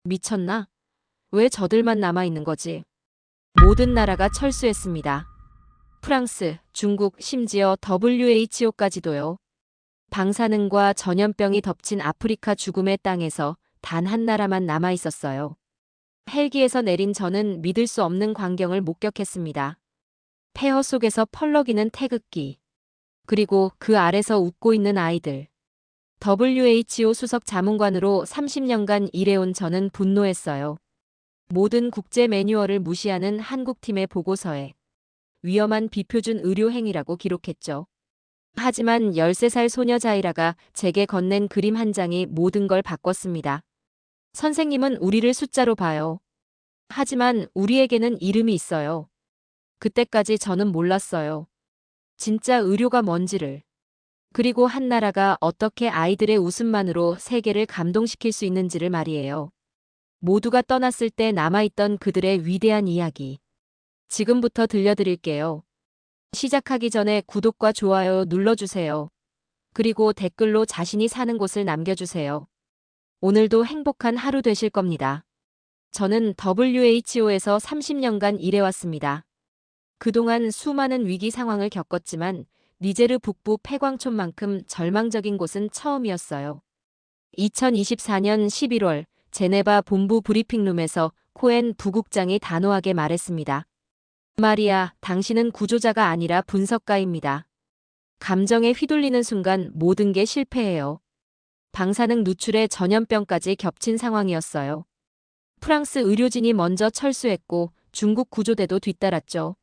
미쳤나? 왜 저들만 남아있는 거지? 모든 나라가 철수했습니다. 프랑스, 중국, 심지어 WHO까지도요. 방사능과 전염병이 덮친 아프리카 죽음의 땅에서 단 한 나라만 남아 있었어요. 헬기에서 내린 저는 믿을 수 없는 광경을 목격했습니다. 폐허 속에서 펄럭이는 태극기. 그리고 그 아래서 웃고 있는 아이들. WHO 수석 자문관으로 30년간 일해온 저는 분노했어요. 모든 국제 매뉴얼을 무시하는 한국팀의 보고서에 위험한 비표준 의료 행위라고 기록했죠. 하지만 13살 소녀 자이라가 제게 건넨 그림 한 장이 모든 걸 바꿨습니다. 선생님은 우리를 숫자로 봐요. 하지만 우리에게는 이름이 있어요. 그때까지 저는 몰랐어요. 진짜 의료가 뭔지를. 그리고 한 나라가 어떻게 아이들의 웃음만으로 세계를 감동시킬 수 있는지를 말이에요. 모두가 떠났을 때 남아있던 그들의 위대한 이야기. 지금부터 들려드릴게요. 시작하기 전에 구독과 좋아요 눌러주세요. 그리고 댓글로 자신이 사는 곳을 남겨주세요. 오늘도 행복한 하루 되실 겁니다. 저는 WHO에서 30년간 일해왔습니다. 그동안 수많은 위기 상황을 겪었지만 니제르 북부 폐광촌만큼 절망적인 곳은 처음이었어요. 2024년 11월 제네바 본부 브리핑룸에서 코엔 부국장이 단호하게 말했습니다. 마리아, 당신은 구조자가 아니라 분석가입니다. 감정에 휘둘리는 순간 모든 게 실패해요. 방사능 누출에 전염병까지 겹친 상황이었어요. 프랑스 의료진이 먼저 철수했고 중국 구조대도 뒤따랐죠.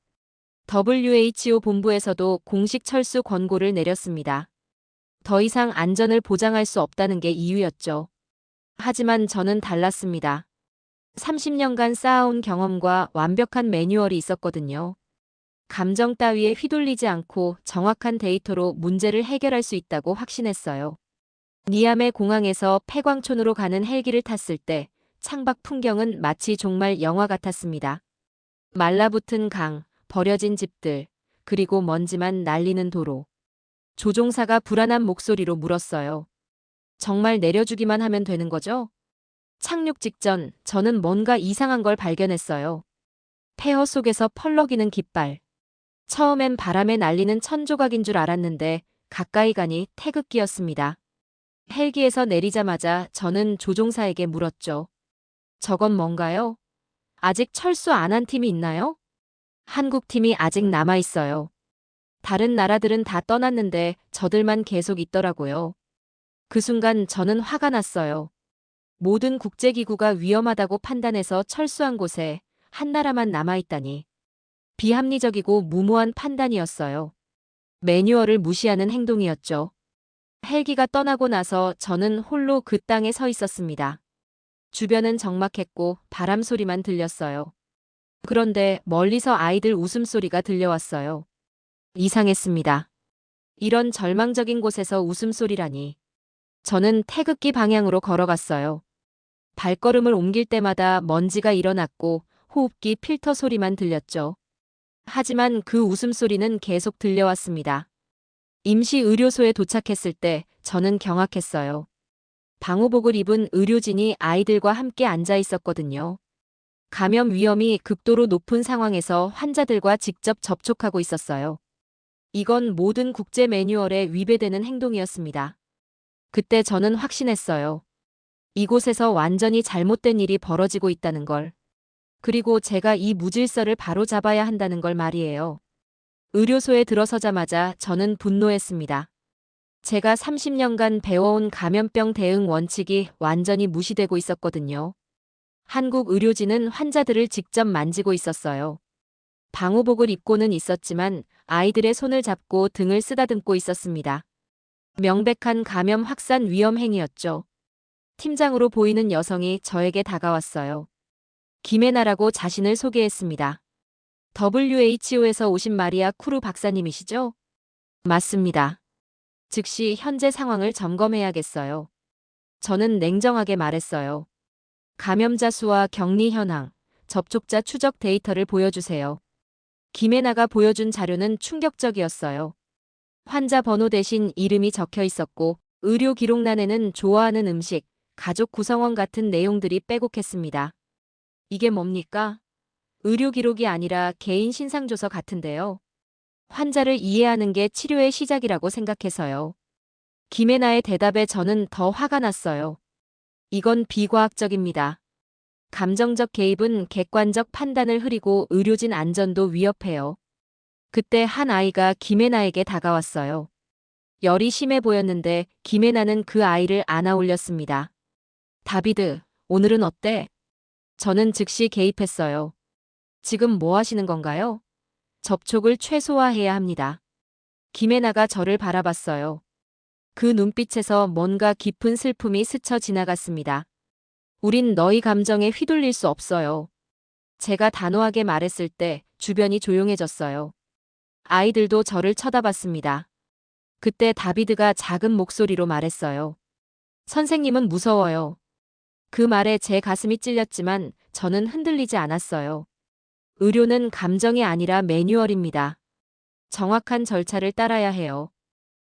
WHO 본부에서도 공식 철수 권고를 내렸습니다. 더 이상 안전을 보장할 수 없다는 게 이유였죠. 하지만 저는 달랐습니다. 30년간 쌓아온 경험과 완벽한 매뉴얼이 있었거든요. 감정 따위에 휘둘리지 않고 정확한 데이터로 문제를 해결할 수 있다고 확신했어요. 니아메 공항에서 폐광촌으로 가는 헬기를 탔을 때 창밖 풍경은 마치 정말 영화 같았습니다. 말라붙은 강, 버려진 집들, 그리고 먼지만 날리는 도로. 조종사가 불안한 목소리로 물었어요. 정말 내려주기만 하면 되는 거죠? 착륙 직전 저는 뭔가 이상한 걸 발견했어요. 폐허 속에서 펄럭이는 깃발. 처음엔 바람에 날리는 천조각인 줄 알았는데 가까이 가니 태극기였습니다. 헬기에서 내리자마자 저는 조종사에게 물었죠. 저건 뭔가요? 아직 철수 안 한 팀이 있나요? 한국 팀이 아직 남아 있어요. 다른 나라들은 다 떠났는데 저들만 계속 있더라고요. 그 순간 저는 화가 났어요. 모든 국제기구가 위험하다고 판단해서 철수한 곳에 한 나라만 남아있다니. 비합리적이고 무모한 판단이었어요. 매뉴얼을 무시하는 행동이었죠. 헬기가 떠나고 나서 저는 홀로 그 땅에 서 있었습니다. 주변은 적막했고 바람 소리만 들렸어요. 그런데 멀리서 아이들 웃음소리가 들려왔어요. 이상했습니다. 이런 절망적인 곳에서 웃음소리라니. 저는 태극기 방향으로 걸어갔어요. 발걸음을 옮길 때마다 먼지가 일어났고 호흡기 필터 소리만 들렸죠. 하지만 그 웃음소리는 계속 들려왔습니다. 임시 의료소에 도착했을 때 저는 경악했어요. 방호복을 입은 의료진이 아이들과 함께 앉아 있었거든요. 감염 위험이 극도로 높은 상황에서 환자들과 직접 접촉하고 있었어요. 이건 모든 국제 매뉴얼에 위배되는 행동이었습니다. 그때 저는 확신했어요. 이곳에서 완전히 잘못된 일이 벌어지고 있다는 걸. 그리고 제가 이 무질서를 바로잡아야 한다는 걸 말이에요. 의료소에 들어서자마자 저는 분노했습니다. 제가 30년간 배워온 감염병 대응 원칙이 완전히 무시되고 있었거든요. 한국 의료진은 환자들을 직접 만지고 있었어요. 방호복을 입고는 있었지만 아이들의 손을 잡고 등을 쓰다듬고 있었습니다. 명백한 감염 확산 위험 행위였죠. 팀장으로 보이는 여성이 저에게 다가왔어요. 김혜나라고 자신을 소개했습니다. WHO에서 오신 마리아 쿠루 박사님이시죠? 맞습니다. 즉시 현재 상황을 점검해야겠어요. 저는 냉정하게 말했어요. 감염자 수와 격리 현황, 접촉자 추적 데이터를 보여주세요. 김혜나가 보여준 자료는 충격적이었어요. 환자 번호 대신 이름이 적혀 있었고 의료 기록란에는 좋아하는 음식, 가족 구성원 같은 내용들이 빼곡했습니다. 이게 뭡니까? 의료 기록이 아니라 개인 신상조서 같은데요. 환자를 이해하는 게 치료의 시작이라고 생각해서요. 김혜나의 대답에 저는 더 화가 났어요. 이건 비과학적입니다. 감정적 개입은 객관적 판단을 흐리고 의료진 안전도 위협해요. 그때 한 아이가 김혜나에게 다가왔어요. 열이 심해 보였는데 김혜나는 그 아이를 안아 올렸습니다. 다비드, 오늘은 어때? 저는 즉시 개입했어요. 지금 뭐 하시는 건가요? 접촉을 최소화해야 합니다. 김혜나가 저를 바라봤어요. 그 눈빛에서 뭔가 깊은 슬픔이 스쳐 지나갔습니다. 우린 너희 감정에 휘둘릴 수 없어요. 제가 단호하게 말했을 때 주변이 조용해졌어요. 아이들도 저를 쳐다봤습니다. 그때 다비드가 작은 목소리로 말했어요. 선생님은 무서워요. 그 말에 제 가슴이 찔렸지만 저는 흔들리지 않았어요. 의료는 감정이 아니라 매뉴얼입니다. 정확한 절차를 따라야 해요.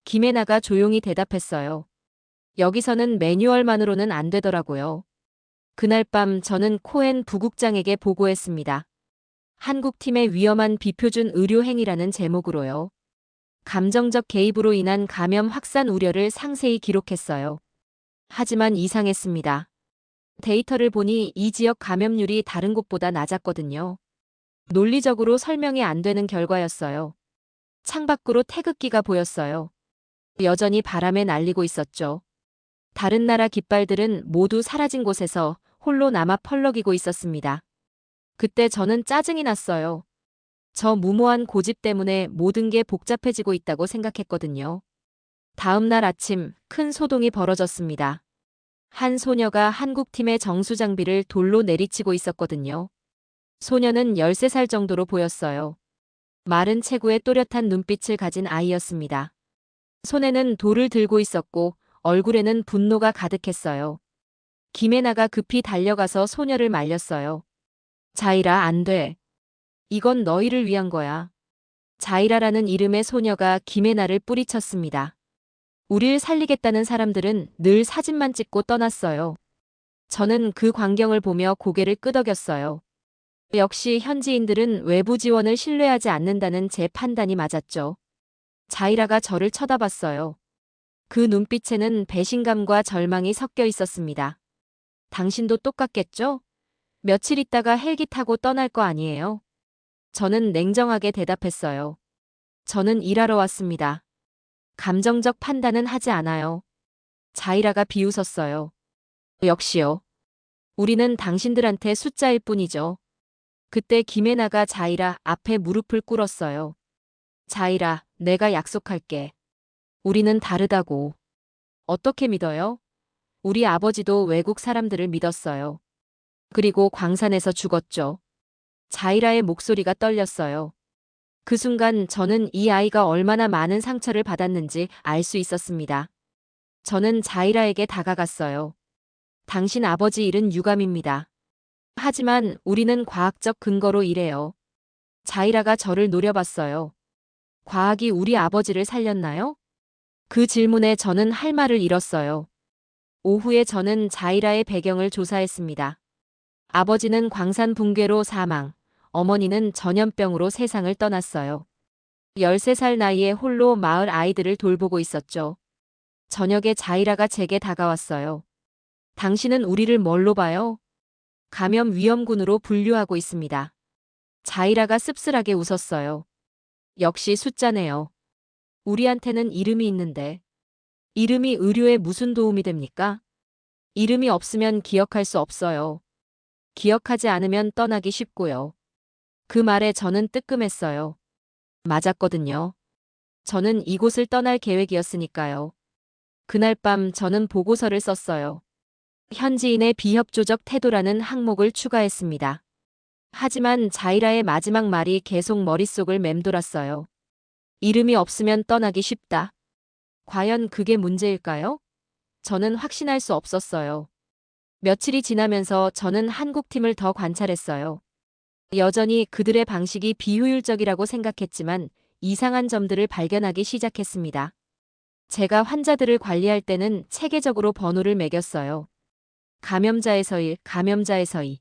김혜나가 조용히 대답했어요. 여기서는 매뉴얼만으로는 안 되더라고요. 그날 밤 저는 코엔 부국장에게 보고했습니다. 한국팀의 위험한 비표준 의료 행위라는 제목으로요. 감정적 개입으로 인한 감염 확산 우려를 상세히 기록했어요. 하지만 이상했습니다. 데이터를 보니 이 지역 감염률이 다른 곳보다 낮았거든요. 논리적으로 설명이 안 되는 결과였어요. 창밖으로 태극기가 보였어요. 여전히 바람에 날리고 있었죠. 다른 나라 깃발들은 모두 사라진 곳에서 홀로 남아 펄럭이고 있었습니다. 그때 저는 짜증이 났어요. 저 무모한 고집 때문에 모든 게 복잡해지고 있다고 생각했거든요. 다음 날 아침 큰 소동이 벌어졌습니다. 한 소녀가 한국팀의 정수장비를 돌로 내리치고 있었거든요. 소녀는 13살 정도로 보였어요. 마른 체구에 또렷한 눈빛을 가진 아이였습니다. 손에는 돌을 들고 있었고 얼굴에는 분노가 가득했어요. 김혜나가 급히 달려가서 소녀를 말렸어요. 자이라, 안 돼. 이건 너희를 위한 거야. 자이라라는 이름의 소녀가 김혜나를 뿌리쳤습니다. 우릴 살리겠다는 사람들은 늘 사진만 찍고 떠났어요. 저는 그 광경을 보며 고개를 끄덕였어요. 역시 현지인들은 외부 지원을 신뢰하지 않는다는 제 판단이 맞았죠. 자이라가 저를 쳐다봤어요. 그 눈빛에는 배신감과 절망이 섞여 있었습니다. 당신도 똑같겠죠? 며칠 있다가 헬기 타고 떠날 거 아니에요? 저는 냉정하게 대답했어요. 저는 일하러 왔습니다. 감정적 판단은 하지 않아요. 자이라가 비웃었어요. 역시요. 우리는 당신들한테 숫자일 뿐이죠. 그때 김혜나가 자이라 앞에 무릎을 꿇었어요. 자이라, 내가 약속할게. 우리는 다르다고. 어떻게 믿어요? 우리 아버지도 외국 사람들을 믿었어요. 그리고 광산에서 죽었죠. 자이라의 목소리가 떨렸어요. 그 순간 저는 이 아이가 얼마나 많은 상처를 받았는지 알 수 있었습니다. 저는 자이라에게 다가갔어요. 당신 아버지 일은 유감입니다. 하지만 우리는 과학적 근거로 일해요. 자이라가 저를 노려봤어요. 과학이 우리 아버지를 살렸나요? 그 질문에 저는 할 말을 잃었어요. 오후에 저는 자이라의 배경을 조사했습니다. 아버지는 광산 붕괴로 사망, 어머니는 전염병으로 세상을 떠났어요. 13살 나이에 홀로 마을 아이들을 돌보고 있었죠. 저녁에 자이라가 제게 다가왔어요. 당신은 우리를 뭘로 봐요? 감염 위험군으로 분류하고 있습니다. 자이라가 씁쓸하게 웃었어요. 역시 숫자네요. 우리한테는 이름이 있는데. 이름이 의료에 무슨 도움이 됩니까? 이름이 없으면 기억할 수 없어요. 기억하지 않으면 떠나기 쉽고요. 그 말에 저는 뜨끔했어요. 맞았거든요. 저는 이곳을 떠날 계획이었으니까요. 그날 밤 저는 보고서를 썼어요. 현지인의 비협조적 태도라는 항목을 추가했습니다. 하지만 자이라의 마지막 말이 계속 머릿속을 맴돌았어요. 이름이 없으면 떠나기 쉽다. 과연 그게 문제일까요? 저는 확신할 수 없었어요. 며칠이 지나면서 저는 한국팀을 더 관찰했어요. 여전히 그들의 방식이 비효율적이라고 생각했지만 이상한 점들을 발견하기 시작했습니다. 제가 환자들을 관리할 때는 체계적으로 번호를 매겼어요. 감염자에서 1, 감염자에서 2.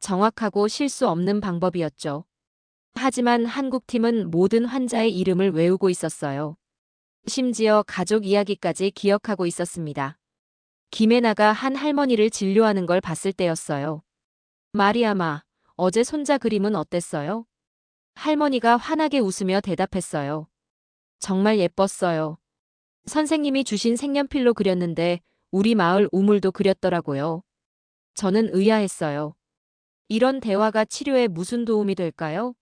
정확하고 실수 없는 방법이었죠. 하지만 한국팀은 모든 환자의 이름을 외우고 있었어요. 심지어 가족 이야기까지 기억하고 있었습니다. 김혜나가 한 할머니를 진료하는 걸 봤을 때였어요. 마리아마, 어제 손자 그림은 어땠어요? 할머니가 환하게 웃으며 대답했어요. 정말 예뻤어요. 선생님이 주신 색연필로 그렸는데 우리 마을 우물도 그렸더라고요. 저는 의아했어요. 이런 대화가 치료에 무슨 도움이 될까요?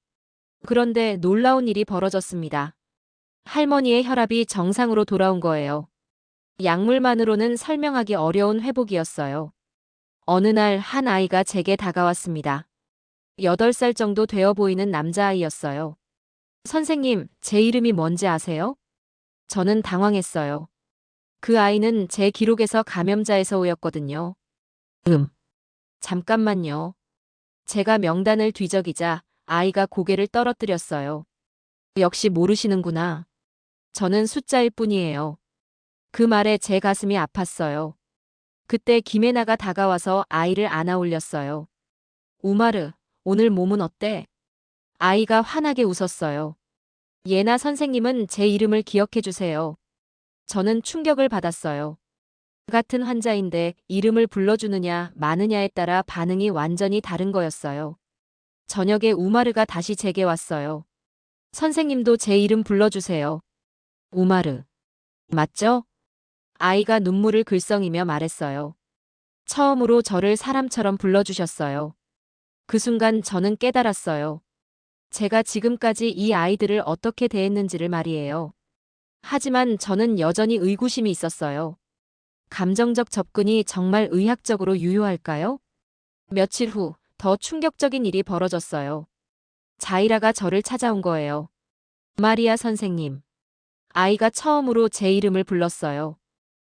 그런데 놀라운 일이 벌어졌습니다. 할머니의 혈압이 정상으로 돌아온 거예요. 약물만으로는 설명하기 어려운 회복이었어요. 어느 날 한 아이가 제게 다가왔습니다. 8살 정도 되어 보이는 남자아이였어요. 선생님, 제 이름이 뭔지 아세요? 저는 당황했어요. 그 아이는 제 기록에서 감염자에서 오였거든요. 잠깐만요. 제가 명단을 뒤적이자 아이가 고개를 떨어뜨렸어요. 역시 모르시는구나. 저는 숫자일 뿐이에요. 그 말에 제 가슴이 아팠어요. 그때 김혜나가 다가와서 아이를 안아 올렸어요. 우마르, 오늘 몸은 어때? 아이가 환하게 웃었어요. 예나 선생님은 제 이름을 기억해 주세요. 저는 충격을 받았어요. 같은 환자인데 이름을 불러주느냐 마느냐에 따라 반응이 완전히 다른 거였어요. 저녁에 우마르가 다시 제게 왔어요. 선생님도 제 이름 불러주세요. 우마르. 맞죠? 아이가 눈물을 글썽이며 말했어요. 처음으로 저를 사람처럼 불러주셨어요. 그 순간 저는 깨달았어요. 제가 지금까지 이 아이들을 어떻게 대했는지를 말이에요. 하지만 저는 여전히 의구심이 있었어요. 감정적 접근이 정말 의학적으로 유효할까요? 며칠 후 더 충격적인 일이 벌어졌어요. 자이라가 저를 찾아온 거예요. 마리아 선생님. 아이가 처음으로 제 이름을 불렀어요.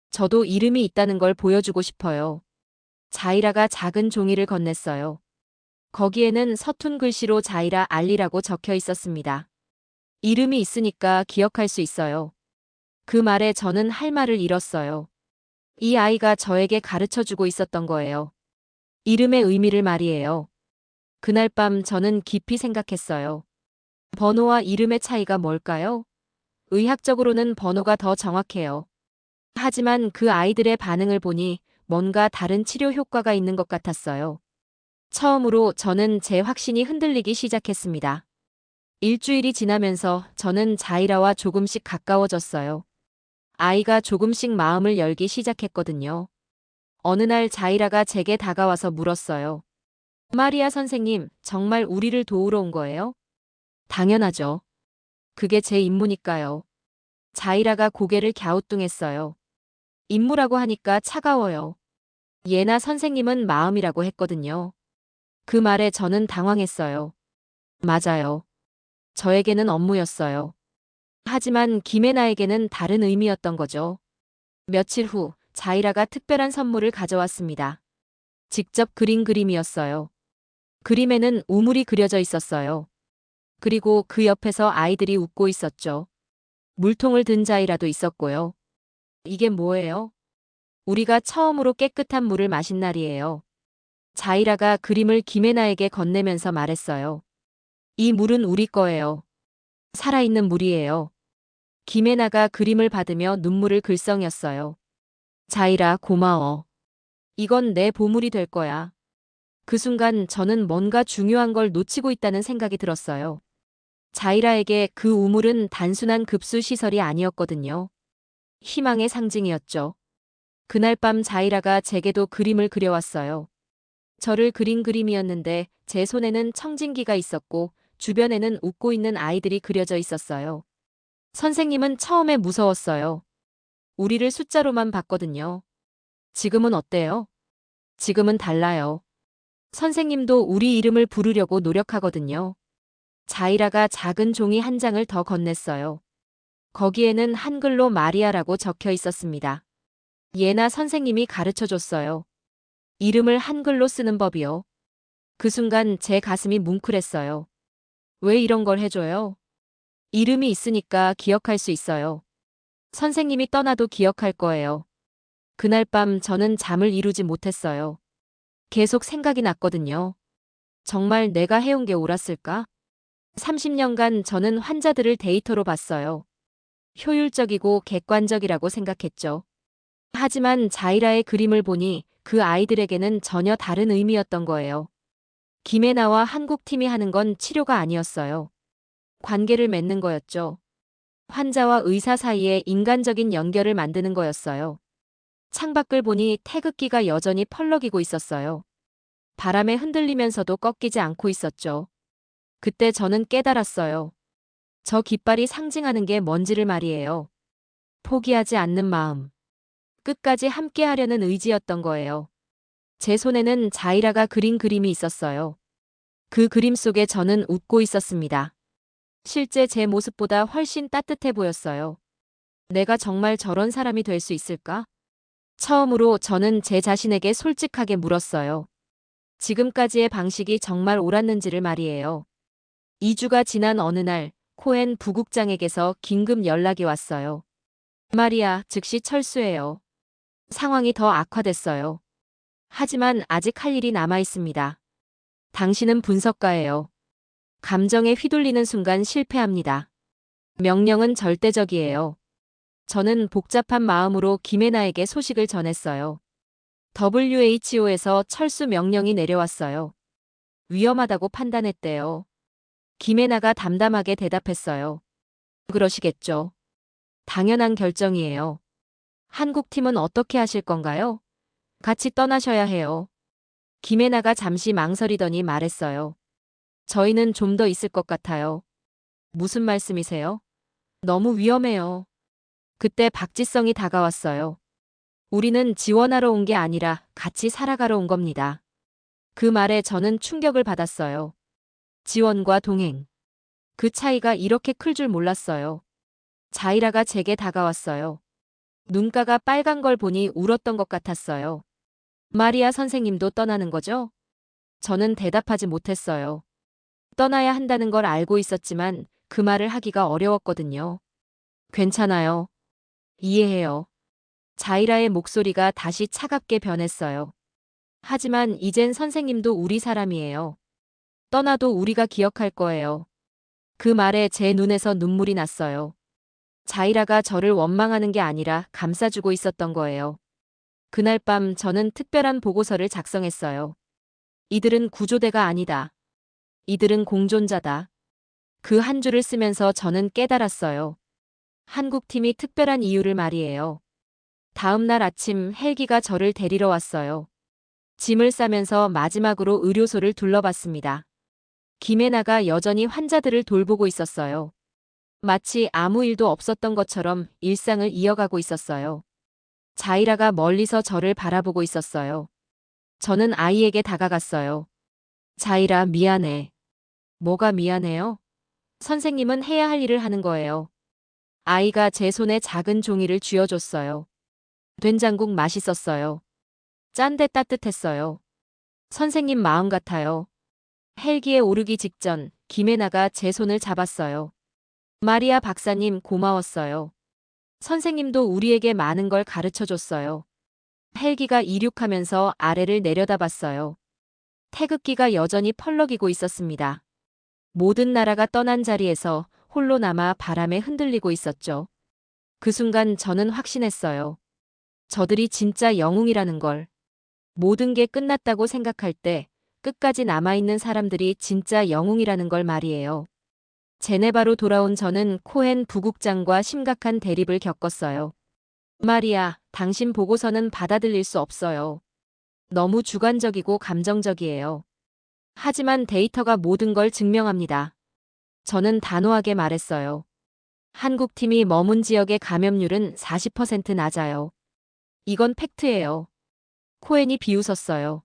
저도 이름이 있다는 걸 보여주고 싶어요. 자이라가 작은 종이를 건넸어요. 거기에는 서툰 글씨로 자이라 알리라고 적혀 있었습니다. 이름이 있으니까 기억할 수 있어요. 그 말에 저는 할 말을 잃었어요. 이 아이가 저에게 가르쳐주고 있었던 거예요. 이름의 의미를 말이에요. 그날 밤 저는 깊이 생각했어요. 번호와 이름의 차이가 뭘까요? 의학적으로는 번호가 더 정확해요. 하지만 그 아이들의 반응을 보니 뭔가 다른 치료 효과가 있는 것 같았어요. 처음으로 저는 제 확신이 흔들리기 시작했습니다. 일주일이 지나면서 저는 자이라와 조금씩 가까워졌어요. 아이가 조금씩 마음을 열기 시작했거든요. 어느 날 자이라가 제게 다가와서 물었어요. 마리아 선생님, 정말 우리를 도우러 온 거예요? 당연하죠. 그게 제 임무니까요. 자이라가 고개를 갸우뚱했어요. 임무라고 하니까 차가워요. 예나 선생님은 마음이라고 했거든요. 그 말에 저는 당황했어요. 맞아요. 저에게는 업무였어요. 하지만 김혜나에게는 다른 의미였던 거죠. 며칠 후 자이라가 특별한 선물을 가져왔습니다. 직접 그린 그림이었어요. 그림에는 우물이 그려져 있었어요. 그리고 그 옆에서 아이들이 웃고 있었죠. 물통을 든 자이라도 있었고요. 이게 뭐예요? 우리가 처음으로 깨끗한 물을 마신 날이에요. 자이라가 그림을 김혜나에게 건네면서 말했어요. 이 물은 우리 거예요. 살아있는 물이에요. 김혜나가 그림을 받으며 눈물을 글썽였어요. 자이라, 고마워. 이건 내 보물이 될 거야. 그 순간 저는 뭔가 중요한 걸 놓치고 있다는 생각이 들었어요. 자이라에게 그 우물은 단순한 급수 시설이 아니었거든요. 희망의 상징이었죠. 그날 밤 자이라가 제게도 그림을 그려왔어요. 저를 그린 그림이었는데 제 손에는 청진기가 있었고 주변에는 웃고 있는 아이들이 그려져 있었어요. 선생님은 처음에 무서웠어요. 우리를 숫자로만 봤거든요. 지금은 어때요? 지금은 달라요. 선생님도 우리 이름을 부르려고 노력하거든요. 자이라가 작은 종이 한 장을 더 건넸어요. 거기에는 한글로 마리아라고 적혀 있었습니다. 예나 선생님이 가르쳐 줬어요. 이름을 한글로 쓰는 법이요. 그 순간 제 가슴이 뭉클했어요. 왜 이런 걸 해줘요? 이름이 있으니까 기억할 수 있어요. 선생님이 떠나도 기억할 거예요. 그날 밤 저는 잠을 이루지 못했어요. 계속 생각이 났거든요. 정말 내가 해온 게 옳았을까? 30년간 저는 환자들을 데이터로 봤어요. 효율적이고 객관적이라고 생각했죠. 하지만 자이라의 그림을 보니 그 아이들에게는 전혀 다른 의미였던 거예요. 김혜나와 한국팀이 하는 건 치료가 아니었어요. 관계를 맺는 거였죠. 환자와 의사 사이에 인간적인 연결을 만드는 거였어요. 창밖을 보니 태극기가 여전히 펄럭이고 있었어요. 바람에 흔들리면서도 꺾이지 않고 있었죠. 그때 저는 깨달았어요. 저 깃발이 상징하는 게 뭔지를 말이에요. 포기하지 않는 마음. 끝까지 함께하려는 의지였던 거예요. 제 손에는 자이라가 그린 그림이 있었어요. 그 그림 속에 저는 웃고 있었습니다. 실제 제 모습보다 훨씬 따뜻해 보였어요. 내가 정말 저런 사람이 될 수 있을까? 처음으로 저는 제 자신에게 솔직하게 물었어요. 지금까지의 방식이 정말 옳았는지를 말이에요. 2주가 지난 어느 날 코엔 부국장에게서 긴급 연락이 왔어요. 마리아, 즉시 철수해요. 상황이 더 악화됐어요. 하지만 아직 할 일이 남아 있습니다. 당신은 분석가예요. 감정에 휘둘리는 순간 실패합니다. 명령은 절대적이에요. 저는 복잡한 마음으로 김혜나에게 소식을 전했어요. WHO에서 철수 명령이 내려왔어요. 위험하다고 판단했대요. 김혜나가 담담하게 대답했어요. 그러시겠죠. 당연한 결정이에요. 한국팀은 어떻게 하실 건가요? 같이 떠나셔야 해요. 김혜나가 잠시 망설이더니 말했어요. 저희는 좀 더 있을 것 같아요. 무슨 말씀이세요? 너무 위험해요. 그때 박지성이 다가왔어요. 우리는 지원하러 온 게 아니라 같이 살아가러 온 겁니다. 그 말에 저는 충격을 받았어요. 지원과 동행. 그 차이가 이렇게 클 줄 몰랐어요. 자이라가 제게 다가왔어요. 눈가가 빨간 걸 보니 울었던 것 같았어요. 마리아 선생님도 떠나는 거죠? 저는 대답하지 못했어요. 떠나야 한다는 걸 알고 있었지만 그 말을 하기가 어려웠거든요. 괜찮아요. 이해해요. 자이라의 목소리가 다시 차갑게 변했어요. 하지만 이젠 선생님도 우리 사람이에요. 떠나도 우리가 기억할 거예요. 그 말에 제 눈에서 눈물이 났어요. 자이라가 저를 원망하는 게 아니라 감싸주고 있었던 거예요. 그날 밤 저는 특별한 보고서를 작성했어요. 이들은 구조대가 아니다. 이들은 공존자다. 그 한 줄을 쓰면서 저는 깨달았어요. 한국팀이 특별한 이유를 말이에요. 다음 날 아침 헬기가 저를 데리러 왔어요. 짐을 싸면서 마지막으로 의료소를 둘러봤습니다. 김혜나가 여전히 환자들을 돌보고 있었어요. 마치 아무 일도 없었던 것처럼 일상을 이어가고 있었어요. 자이라가 멀리서 저를 바라보고 있었어요. 저는 아이에게 다가갔어요. 자이라, 미안해. 뭐가 미안해요? 선생님은 해야 할 일을 하는 거예요. 아이가 제 손에 작은 종이를 쥐어줬어요. 된장국 맛있었어요. 짠데 따뜻했어요. 선생님 마음 같아요. 헬기에 오르기 직전 김혜나가 제 손을 잡았어요. 마리아 박사님 고마웠어요. 선생님도 우리에게 많은 걸 가르쳐줬어요. 헬기가 이륙하면서 아래를 내려다봤어요. 태극기가 여전히 펄럭이고 있었습니다. 모든 나라가 떠난 자리에서 홀로 남아 바람에 흔들리고 있었죠. 그 순간 저는 확신했어요. 저들이 진짜 영웅이라는 걸. 모든 게 끝났다고 생각할 때 끝까지 남아있는 사람들이 진짜 영웅이라는 걸 말이에요. 제네바로 돌아온 저는 코엔 부국장과 심각한 대립을 겪었어요. 마리아, 당신 보고서는 받아들일 수 없어요. 너무 주관적이고 감정적이에요. 하지만 데이터가 모든 걸 증명합니다. 저는 단호하게 말했어요. 한국팀이 머문 지역의 감염률은 40% 낮아요. 이건 팩트예요. 코엔이 비웃었어요.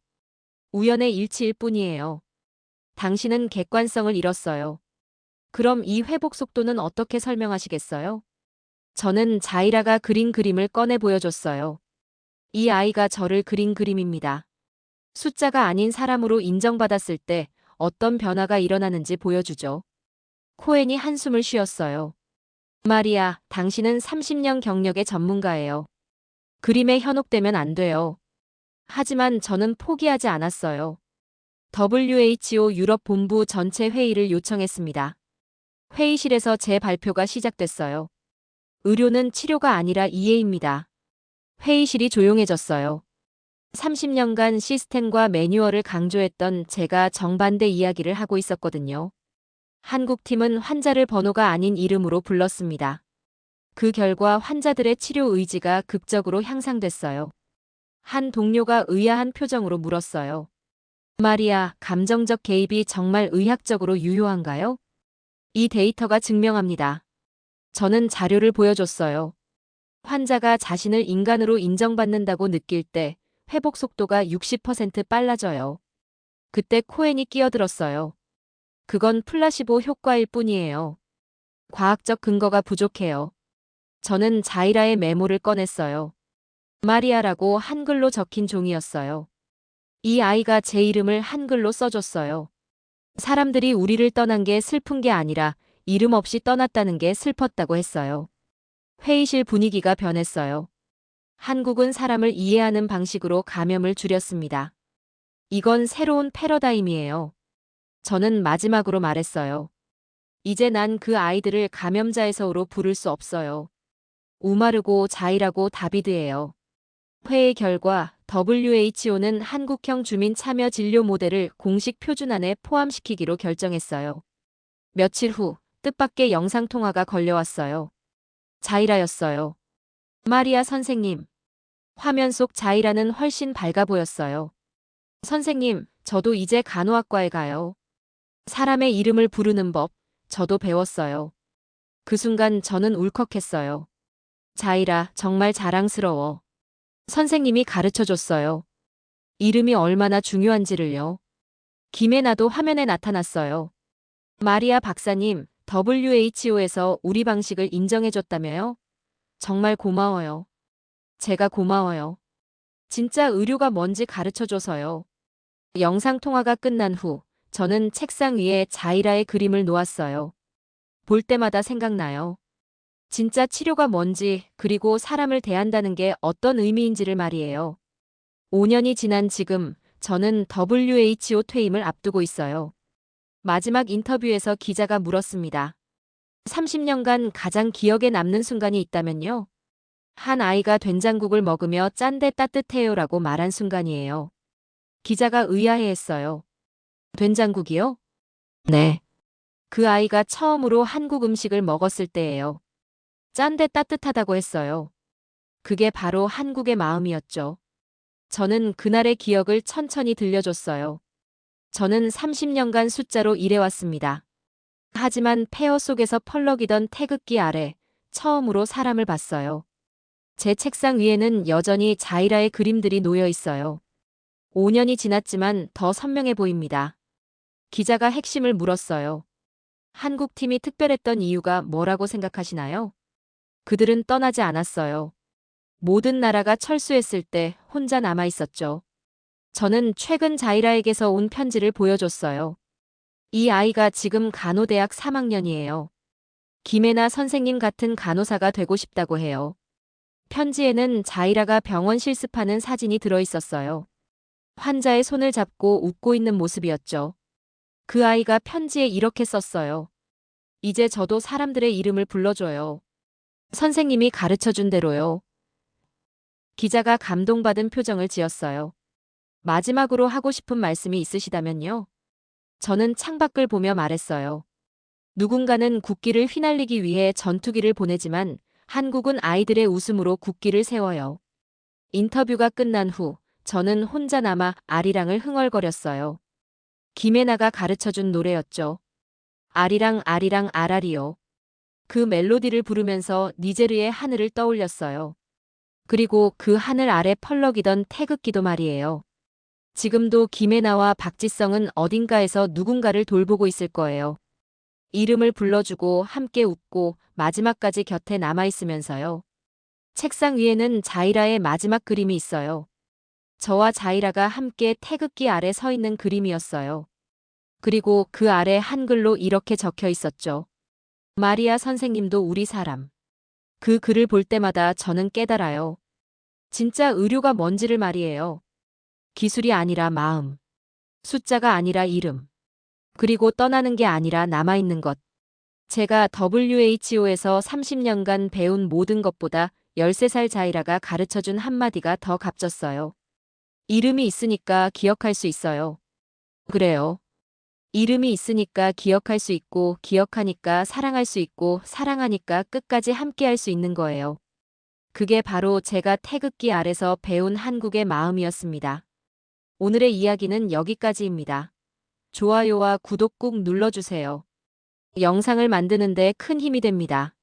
우연의 일치일 뿐이에요. 당신은 객관성을 잃었어요. 그럼 이 회복 속도는 어떻게 설명하시겠어요? 저는 자이라가 그린 그림을 꺼내 보여줬어요. 이 아이가 저를 그린 그림입니다. 숫자가 아닌 사람으로 인정받았을 때 어떤 변화가 일어나는지 보여주죠. 코엔이 한숨을 쉬었어요. 마리아, 당신은 30년 경력의 전문가예요. 그림에 현혹되면 안 돼요. 하지만 저는 포기하지 않았어요. WHO 유럽 본부 전체 회의를 요청했습니다. 회의실에서 제 발표가 시작됐어요. 의료는 치료가 아니라 이해입니다. 회의실이 조용해졌어요. 30년간 시스템과 매뉴얼을 강조했던 제가 정반대 이야기를 하고 있었거든요. 한국팀은 환자를 번호가 아닌 이름으로 불렀습니다. 그 결과 환자들의 치료 의지가 극적으로 향상됐어요. 한 동료가 의아한 표정으로 물었어요. 마리아, 감정적 개입이 정말 의학적으로 유효한가요? 이 데이터가 증명합니다. 저는 자료를 보여줬어요. 환자가 자신을 인간으로 인정받는다고 느낄 때 회복 속도가 60% 빨라져요. 그때 코엔이 끼어들었어요. 그건 플라시보 효과일 뿐이에요. 과학적 근거가 부족해요. 저는 자이라의 메모를 꺼냈어요. 마리아라고 한글로 적힌 종이었어요. 이 아이가 제 이름을 한글로 써줬어요. 사람들이 우리를 떠난 게 슬픈 게 아니라 이름 없이 떠났다는 게 슬펐다고 했어요. 회의실 분위기가 변했어요. 한국은 사람을 이해하는 방식으로 감염을 줄였습니다. 이건 새로운 패러다임이에요. 저는 마지막으로 말했어요. 이제 난 그 아이들을 감염자에서로 부를 수 없어요. 우마르고 자이라고 다비드예요. 회의 결과 WHO는 한국형 주민 참여 진료 모델을 공식 표준안에 포함시키기로 결정했어요. 며칠 후 뜻밖의 영상통화가 걸려왔어요. 자이라였어요. 마리아 선생님. 화면 속 자이라는 훨씬 밝아 보였어요. 선생님, 저도 이제 간호학과에 가요. 사람의 이름을 부르는 법, 저도 배웠어요. 그 순간 저는 울컥했어요. 자이라, 정말 자랑스러워. 선생님이 가르쳐 줬어요. 이름이 얼마나 중요한지를요. 김혜나도 화면에 나타났어요. 마리아 박사님, WHO에서 우리 방식을 인정해줬다며요? 정말 고마워요. 제가 고마워요. 진짜 의료가 뭔지 가르쳐줘서요. 영상통화가 끝난 후 저는 책상 위에 자이라의 그림을 놓았어요. 볼 때마다 생각나요. 진짜 치료가 뭔지 그리고 사람을 대한다는 게 어떤 의미인지를 말이에요. 5년이 지난 지금 저는 WHO 퇴임을 앞두고 있어요. 마지막 인터뷰에서 기자가 물었습니다. 30년간 가장 기억에 남는 순간이 있다면요? 한 아이가 된장국을 먹으며 짠데 따뜻해요라고 말한 순간이에요. 기자가 의아해했어요. 된장국이요? 네. 그 아이가 처음으로 한국 음식을 먹었을 때예요. 짠데 따뜻하다고 했어요. 그게 바로 한국의 마음이었죠. 저는 그날의 기억을 천천히 들려줬어요. 저는 30년간 숫자로 일해왔습니다. 하지만 폐허 속에서 펄럭이던 태극기 아래 처음으로 사람을 봤어요. 제 책상 위에는 여전히 자이라의 그림들이 놓여 있어요. 5년이 지났지만 더 선명해 보입니다. 기자가 핵심을 물었어요. 한국팀이 특별했던 이유가 뭐라고 생각하시나요? 그들은 떠나지 않았어요. 모든 나라가 철수했을 때 혼자 남아 있었죠. 저는 최근 자이라에게서 온 편지를 보여줬어요. 이 아이가 지금 간호대학 3학년이에요. 김혜나 선생님 같은 간호사가 되고 싶다고 해요. 편지에는 자이라가 병원 실습하는 사진이 들어 있었어요. 환자의 손을 잡고 웃고 있는 모습이었죠. 그 아이가 편지에 이렇게 썼어요. 이제 저도 사람들의 이름을 불러줘요. 선생님이 가르쳐준 대로요. 기자가 감동받은 표정을 지었어요. 마지막으로 하고 싶은 말씀이 있으시다면요? 저는 창밖을 보며 말했어요. 누군가는 국기를 휘날리기 위해 전투기를 보내지만 한국은 아이들의 웃음으로 국기를 세워요. 인터뷰가 끝난 후 저는 혼자 남아 아리랑을 흥얼거렸어요. 김혜나가 가르쳐준 노래였죠. 아리랑 아리랑 아라리요. 그 멜로디를 부르면서 니제르의 하늘을 떠올렸어요. 그리고 그 하늘 아래 펄럭이던 태극기도 말이에요. 지금도 김혜나와 박지성은 어딘가에서 누군가를 돌보고 있을 거예요. 이름을 불러주고 함께 웃고 마지막까지 곁에 남아있으면서요. 책상 위에는 자이라의 마지막 그림이 있어요. 저와 자이라가 함께 태극기 아래 서 있는 그림이었어요. 그리고 그 아래 한글로 이렇게 적혀 있었죠. 마리아 선생님도 우리 사람. 그 글을 볼 때마다 저는 깨달아요. 진짜 의료가 뭔지를 말이에요. 기술이 아니라 마음, 숫자가 아니라 이름, 그리고 떠나는 게 아니라 남아있는 것. 제가 WHO에서 30년간 배운 모든 것보다 13살 자이라가 가르쳐준 한마디가 더 값졌어요. 이름이 있으니까 기억할 수 있어요. 그래요. 이름이 있으니까 기억할 수 있고, 기억하니까 사랑할 수 있고, 사랑하니까 끝까지 함께할 수 있는 거예요. 그게 바로 제가 태극기 아래서 배운 한국의 마음이었습니다. 오늘의 이야기는 여기까지입니다. 좋아요와 구독 꾹 눌러주세요. 영상을 만드는데 큰 힘이 됩니다.